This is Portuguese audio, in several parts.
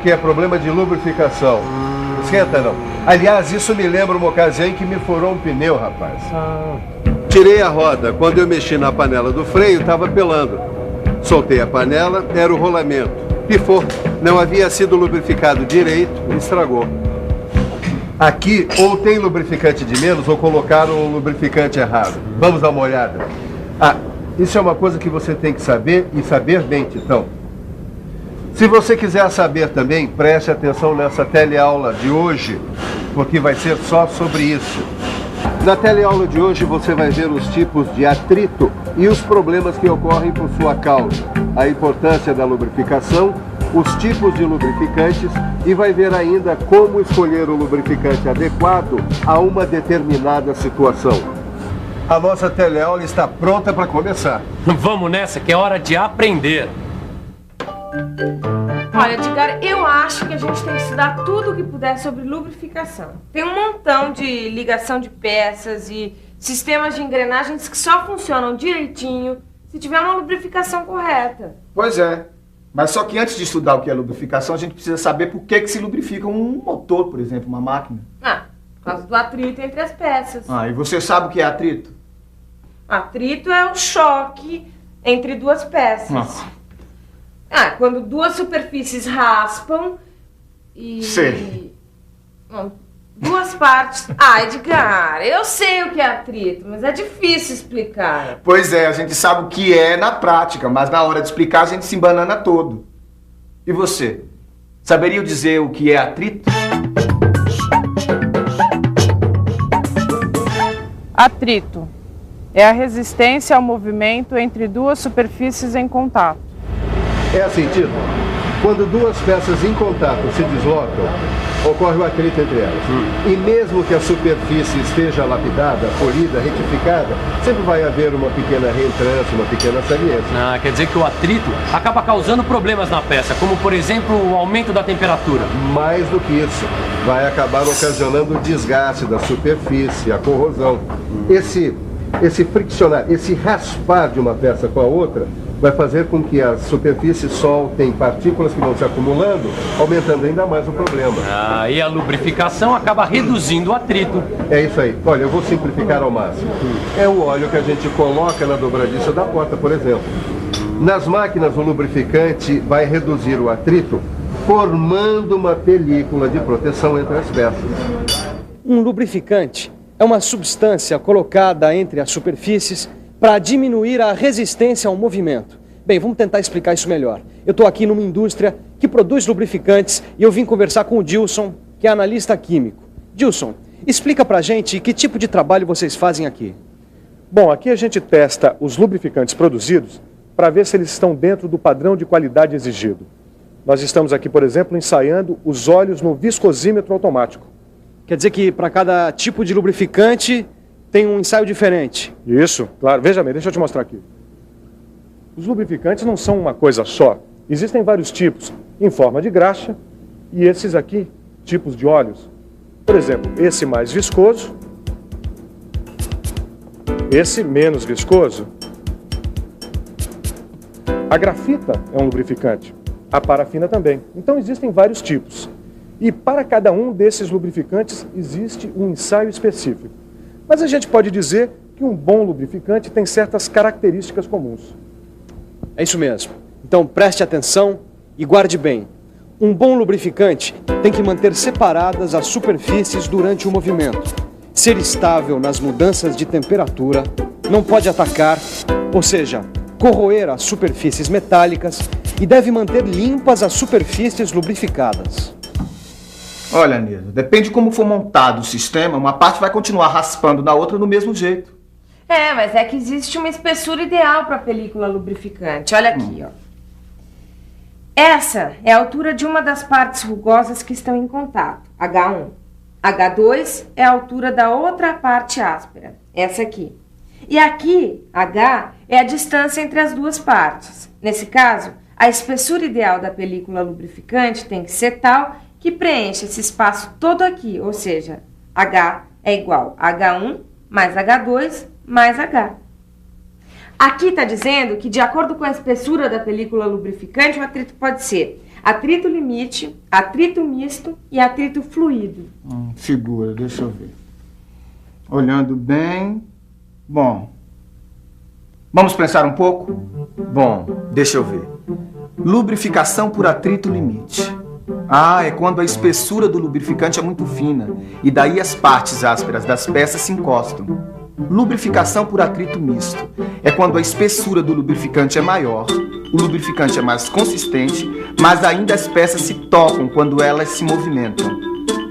Que é problema de lubrificação. Não esquenta, não. Aliás, isso me lembra uma ocasião em que me furou um pneu, rapaz. Tirei a roda. Quando eu mexi na panela do freio, estava pelando. Soltei a panela, era o rolamento. Pifou. Não havia sido lubrificado direito e estragou. Aqui, ou tem lubrificante de menos, ou colocaram um lubrificante errado. Vamos dar uma olhada. Isso é uma coisa que você tem que saber, e saber bem, Titão. Se você quiser saber também, preste atenção nessa teleaula de hoje, porque vai ser só sobre isso. Na teleaula de hoje você vai ver os tipos de atrito e os problemas que ocorrem por sua causa, a importância da lubrificação, os tipos de lubrificantes e vai ver ainda como escolher o lubrificante adequado a uma determinada situação. A nossa teleaula está pronta para começar. Vamos nessa, que é hora de aprender. Olha, Edgar, eu acho que a gente tem que estudar tudo o que puder sobre lubrificação. Tem um montão de ligação de peças e sistemas de engrenagens que só funcionam direitinho se tiver uma lubrificação correta. Pois é. Mas só que antes de estudar o que é lubrificação, a gente precisa saber por que se lubrifica um motor, por exemplo, uma máquina. Por causa do atrito entre as peças. E você sabe o que é atrito? Atrito é o choque entre duas peças. Quando duas superfícies raspam e... Sei. Duas partes... Edgar, eu sei o que é atrito, mas é difícil explicar. Pois é, a gente sabe o que é na prática, mas na hora de explicar a gente se embanana todo. E você? Saberia dizer o que é atrito? Atrito é a resistência ao movimento entre duas superfícies em contato. É assim, Tito. Quando duas peças em contato se deslocam, ocorre o atrito entre elas. E mesmo que a superfície esteja lapidada, polida, retificada, sempre vai haver uma pequena reentrância, uma pequena saliência. Quer dizer que o atrito acaba causando problemas na peça, como por exemplo o aumento da temperatura. Mais do que isso, vai acabar ocasionando o desgaste da superfície, a corrosão. Esse friccionar, esse raspar de uma peça com a outra, vai fazer com que as superfícies soltem partículas que vão se acumulando, aumentando ainda mais o problema. E a lubrificação acaba reduzindo o atrito. É isso aí. Olha, eu vou simplificar ao máximo. É o óleo que a gente coloca na dobradiça da porta, por exemplo. Nas máquinas, o lubrificante vai reduzir o atrito, formando uma película de proteção entre as peças. Um lubrificante é uma substância colocada entre as superfícies para diminuir a resistência ao movimento. Bem, vamos tentar explicar isso melhor. Eu estou aqui numa indústria que produz lubrificantes e eu vim conversar com o Dilson, que é analista químico. Dilson, explica pra gente que tipo de trabalho vocês fazem aqui. Bom, aqui a gente testa os lubrificantes produzidos para ver se eles estão dentro do padrão de qualidade exigido. Nós estamos aqui, por exemplo, ensaiando os óleos no viscosímetro automático. Quer dizer que para cada tipo de lubrificante tem um ensaio diferente? Isso, claro. Veja bem, deixa eu te mostrar aqui. Os lubrificantes não são uma coisa só. Existem vários tipos, em forma de graxa, e esses aqui, tipos de óleos. Por exemplo, esse mais viscoso, esse menos viscoso. A grafita é um lubrificante, a parafina também. Então existem vários tipos. E para cada um desses lubrificantes existe um ensaio específico. Mas a gente pode dizer que um bom lubrificante tem certas características comuns. É isso mesmo. Então preste atenção e guarde bem. Um bom lubrificante tem que manter separadas as superfícies durante o movimento, ser estável nas mudanças de temperatura, não pode atacar, ou seja, corroer as superfícies metálicas e deve manter limpas as superfícies lubrificadas. Olha, Nilo, depende de como for montado o sistema, uma parte vai continuar raspando na outra do mesmo jeito. Mas é que existe uma espessura ideal para a película lubrificante. Olha aqui, ó. Essa é a altura de uma das partes rugosas que estão em contato, H1. H2 é a altura da outra parte áspera, essa aqui. E aqui, H, é a distância entre as duas partes. Nesse caso, a espessura ideal da película lubrificante tem que ser tal que preenche esse espaço todo aqui, ou seja, H é igual a H1 mais H2 mais H. Aqui está dizendo que, de acordo com a espessura da película lubrificante, o atrito pode ser atrito limite, atrito misto e atrito fluido. Segura, deixa eu ver. Olhando bem... Bom, vamos pensar um pouco? Bom, deixa eu ver. Lubrificação por atrito limite. É quando a espessura do lubrificante é muito fina e daí as partes ásperas das peças se encostam. Lubrificação por atrito misto é quando a espessura do lubrificante é maior, o lubrificante é mais consistente, mas ainda as peças se tocam quando elas se movimentam.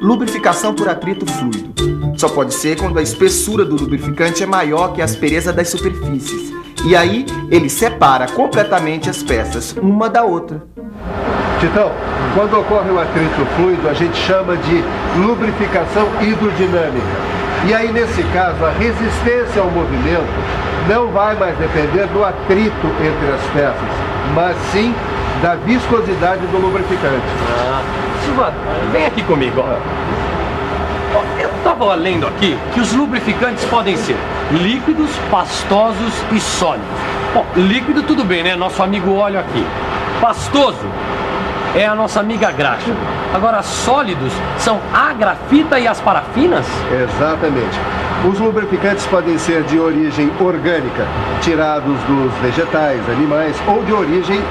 Lubrificação por atrito fluido só pode ser quando a espessura do lubrificante é maior que a aspereza das superfícies. E aí ele separa completamente as peças uma da outra. Titão, quando ocorre o atrito fluido, a gente chama de lubrificação hidrodinâmica. E aí, nesse caso, a resistência ao movimento não vai mais depender do atrito entre as peças, mas sim da viscosidade do lubrificante. Silvano, vem aqui comigo. Eu estava lendo aqui que os lubrificantes podem ser líquidos, pastosos e sólidos. Bom, líquido tudo bem, né? Nosso amigo óleo aqui. Pastoso é a nossa amiga graxa. Agora, sólidos são a grafita e as parafinas? Exatamente. Os lubrificantes podem ser de origem orgânica, tirados dos vegetais, animais, ou de origem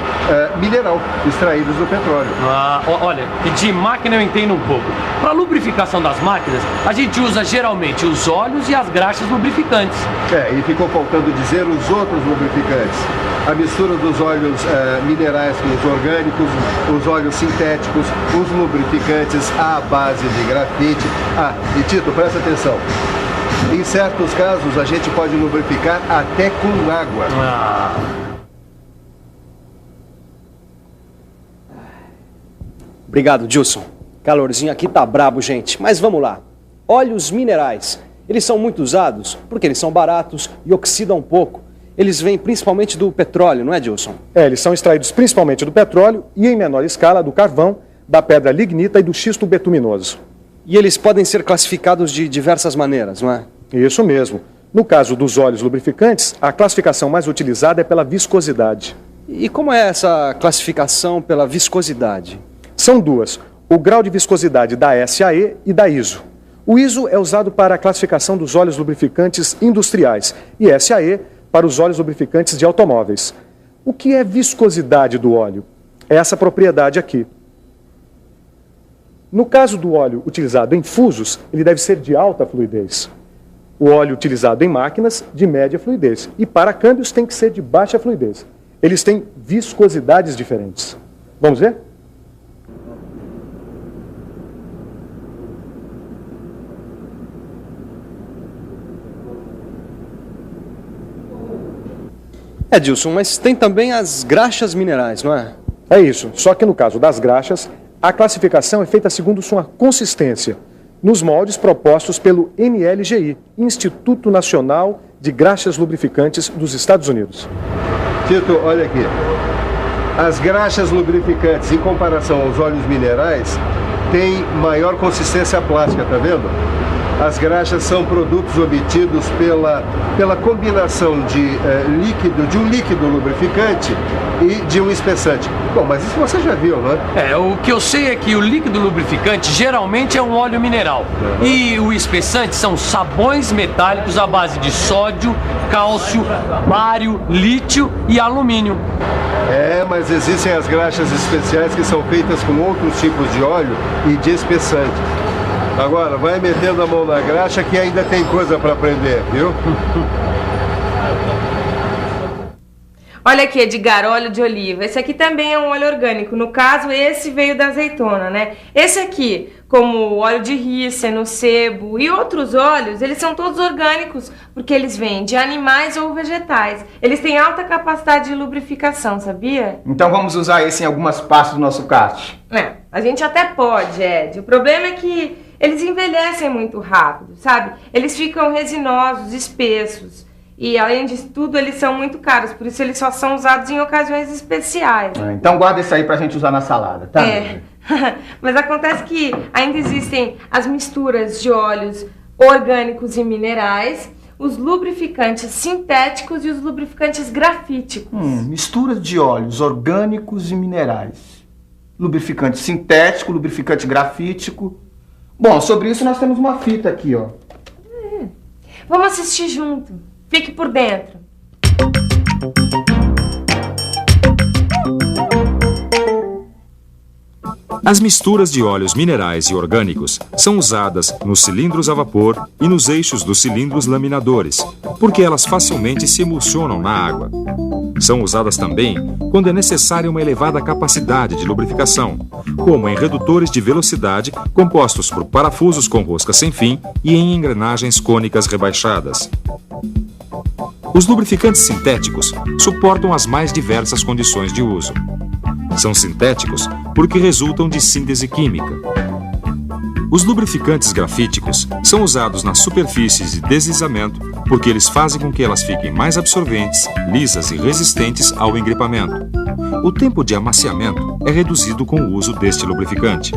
mineral, extraídos do petróleo. Olha, de máquina eu entendo um pouco. Para lubrificação das máquinas, a gente usa geralmente os óleos e as graxas lubrificantes. E ficou faltando dizer os outros lubrificantes. A mistura dos óleos minerais com os orgânicos, os óleos sintéticos, os lubrificantes à base de grafite. E Tito, presta atenção. Em certos casos, a gente pode lubrificar até com água. Obrigado, Gilson. Calorzinho aqui tá brabo, gente. Mas vamos lá. Óleos minerais. Eles são muito usados porque eles são baratos e oxidam pouco. Eles vêm principalmente do petróleo, não é, Gilson? Eles são extraídos principalmente do petróleo e, em menor escala, do carvão, da pedra lignita e do xisto betuminoso. E eles podem ser classificados de diversas maneiras, não é? Isso mesmo. No caso dos óleos lubrificantes, a classificação mais utilizada é pela viscosidade. E como é essa classificação pela viscosidade? São duas: o grau de viscosidade da SAE e da ISO. O ISO é usado para a classificação dos óleos lubrificantes industriais e SAE para os óleos lubrificantes de automóveis. O que é viscosidade do óleo? É essa propriedade aqui. No caso do óleo utilizado em fusos, ele deve ser de alta fluidez. O óleo utilizado em máquinas, de média fluidez. E para câmbios tem que ser de baixa fluidez. Eles têm viscosidades diferentes. Vamos ver? Gilson, mas tem também as graxas minerais, não é? É isso, só que no caso das graxas, a classificação é feita segundo sua consistência, nos moldes propostos pelo NLGI, Instituto Nacional de Graxas Lubrificantes dos Estados Unidos. Tito, olha aqui. As graxas lubrificantes, em comparação aos óleos minerais, têm maior consistência plástica, tá vendo? As graxas são produtos obtidos pela combinação de um líquido lubrificante e de um espessante. Bom, mas isso você já viu, não é? O que eu sei é que o líquido lubrificante geralmente é um óleo mineral. E o espessante são sabões metálicos à base de sódio, cálcio, bário, lítio e alumínio. Mas existem as graxas especiais que são feitas com outros tipos de óleo e de espessante. Agora, vai metendo a mão na graxa que ainda tem coisa para aprender, viu? Olha aqui, Edgar, óleo de oliva. Esse aqui também é um óleo orgânico. No caso, esse veio da azeitona, né? Esse aqui, como o óleo de rícino, sebo e outros óleos, eles são todos orgânicos, porque eles vêm de animais ou vegetais. Eles têm alta capacidade de lubrificação, sabia? Então vamos usar esse em algumas partes do nosso kart. A gente até pode, Ed. O problema é que eles envelhecem muito rápido, sabe? Eles ficam resinosos, espessos. E, além de tudo, eles são muito caros. Por isso, eles só são usados em ocasiões especiais. Então, guarda esse aí pra gente usar na salada, tá? Mas acontece que ainda existem as misturas de óleos orgânicos e minerais, os lubrificantes sintéticos e os lubrificantes grafíticos. Mistura de óleos orgânicos e minerais. lubrificante sintético, lubrificante grafítico. Bom, sobre isso nós temos uma fita aqui, ó. Vamos assistir junto. Fique por dentro. As misturas de óleos minerais e orgânicos são usadas nos cilindros a vapor e nos eixos dos cilindros laminadores, porque elas facilmente se emulsionam na água. São usadas também quando é necessária uma elevada capacidade de lubrificação, como em redutores de velocidade compostos por parafusos com rosca sem fim e em engrenagens cônicas rebaixadas. Os lubrificantes sintéticos suportam as mais diversas condições de uso. São sintéticos porque resultam de síntese química. Os lubrificantes grafíticos são usados nas superfícies de deslizamento porque eles fazem com que elas fiquem mais absorventes, lisas e resistentes ao engripamento. O tempo de amaciamento é reduzido com o uso deste lubrificante.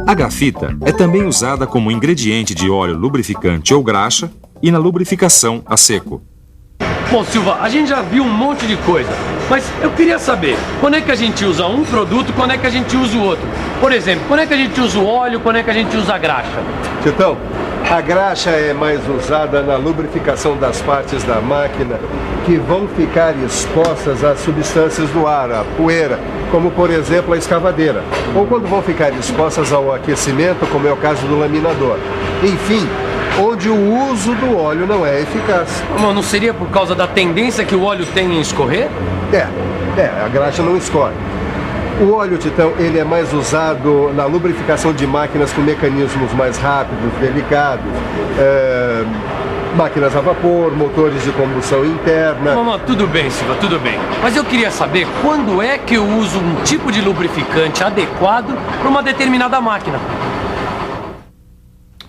A grafita é também usada como ingrediente de óleo lubrificante ou graxa e na lubrificação a seco. Bom, Silva, a gente já viu um monte de coisa, mas eu queria saber, quando é que a gente usa um produto, quando é que a gente usa o outro? Por exemplo, quando é que a gente usa o óleo, quando é que a gente usa a graxa? Titão, a graxa é mais usada na lubrificação das partes da máquina que vão ficar expostas às substâncias do ar, a poeira, como por exemplo a escavadeira, ou quando vão ficar expostas ao aquecimento, como é o caso do laminador. Enfim, onde o uso do óleo não é eficaz. Mas não seria por causa da tendência que o óleo tem em escorrer? A graxa não escorre. O óleo, Titão, ele é mais usado na lubrificação de máquinas com mecanismos mais rápidos, delicados, máquinas a vapor, motores de combustão interna. Tudo bem, Silva, tudo bem. Mas eu queria saber quando é que eu uso um tipo de lubrificante adequado para uma determinada máquina.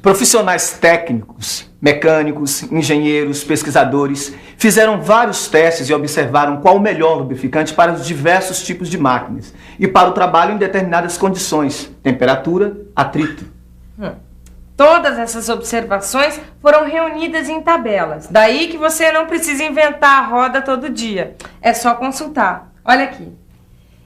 Profissionais técnicos, mecânicos, engenheiros, pesquisadores fizeram vários testes e observaram qual o melhor lubrificante para os diversos tipos de máquinas e para o trabalho em determinadas condições, temperatura, atrito. Todas essas observações foram reunidas em tabelas. Daí que você não precisa inventar a roda todo dia. É só consultar. Olha aqui.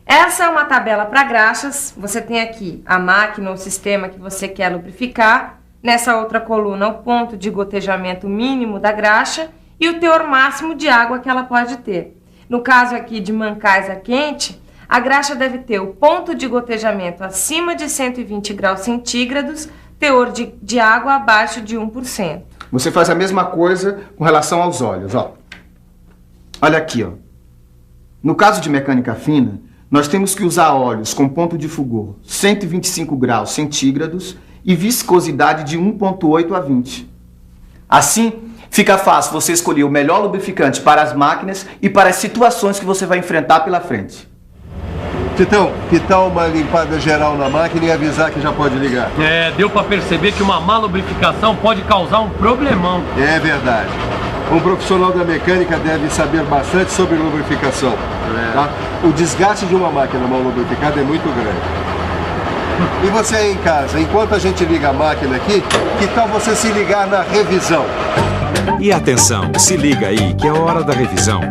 Essa é uma tabela para graxas. Você tem aqui a máquina ou o sistema que você quer lubrificar. Nessa outra coluna, o ponto de gotejamento mínimo da graxa e o teor máximo de água que ela pode ter. No caso aqui de mancais a quente, a graxa deve ter o ponto de gotejamento acima de 120 graus centígrados, teor de água abaixo de 1%. Você faz a mesma coisa com relação aos óleos, ó. Olha aqui, ó. No caso de mecânica fina, nós temos que usar óleos com ponto de fulgor 125 graus centígrados e viscosidade de 1,8 a 20. Assim, fica fácil você escolher o melhor lubrificante para as máquinas e para as situações que você vai enfrentar pela frente. Titão, que tal uma limpada geral na máquina e avisar que já pode ligar? Deu para perceber que uma má lubrificação pode causar um problemão. É verdade. Um profissional da mecânica deve saber bastante sobre lubrificação. Tá? O desgaste de uma máquina mal lubrificada é muito grande. E você aí em casa, enquanto a gente liga a máquina aqui, que tal você se ligar na revisão? E atenção, se liga aí que é a hora da revisão.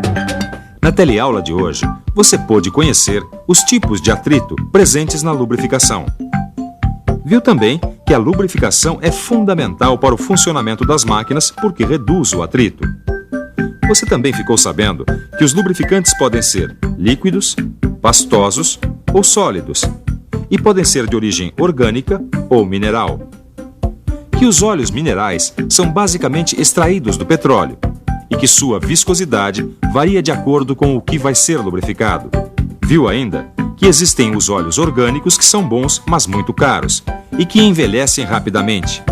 Na teleaula de hoje, você pôde conhecer os tipos de atrito presentes na lubrificação. Viu também que a lubrificação é fundamental para o funcionamento das máquinas porque reduz o atrito. Você também ficou sabendo que os lubrificantes podem ser líquidos, pastosos ou sólidos e podem ser de origem orgânica ou mineral. Que os óleos minerais são basicamente extraídos do petróleo e que sua viscosidade varia de acordo com o que vai ser lubrificado. Viu ainda que existem os óleos orgânicos que são bons, mas muito caros e que envelhecem rapidamente.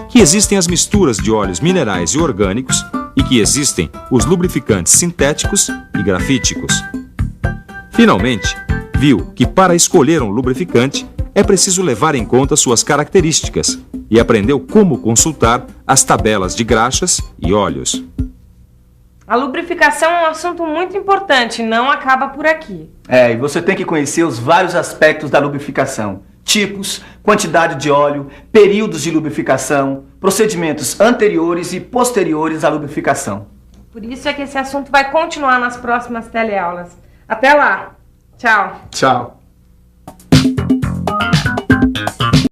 Que existem as misturas de óleos minerais e orgânicos e que existem os lubrificantes sintéticos e grafíticos. Finalmente, viu que para escolher um lubrificante é preciso levar em conta suas características e aprendeu como consultar as tabelas de graxas e óleos. A lubrificação é um assunto muito importante, não acaba por aqui. E você tem que conhecer os vários aspectos da lubrificação. Tipos, quantidade de óleo, períodos de lubrificação, procedimentos anteriores e posteriores à lubrificação. Por isso é que esse assunto vai continuar nas próximas teleaulas. Até lá! Tchau! Tchau!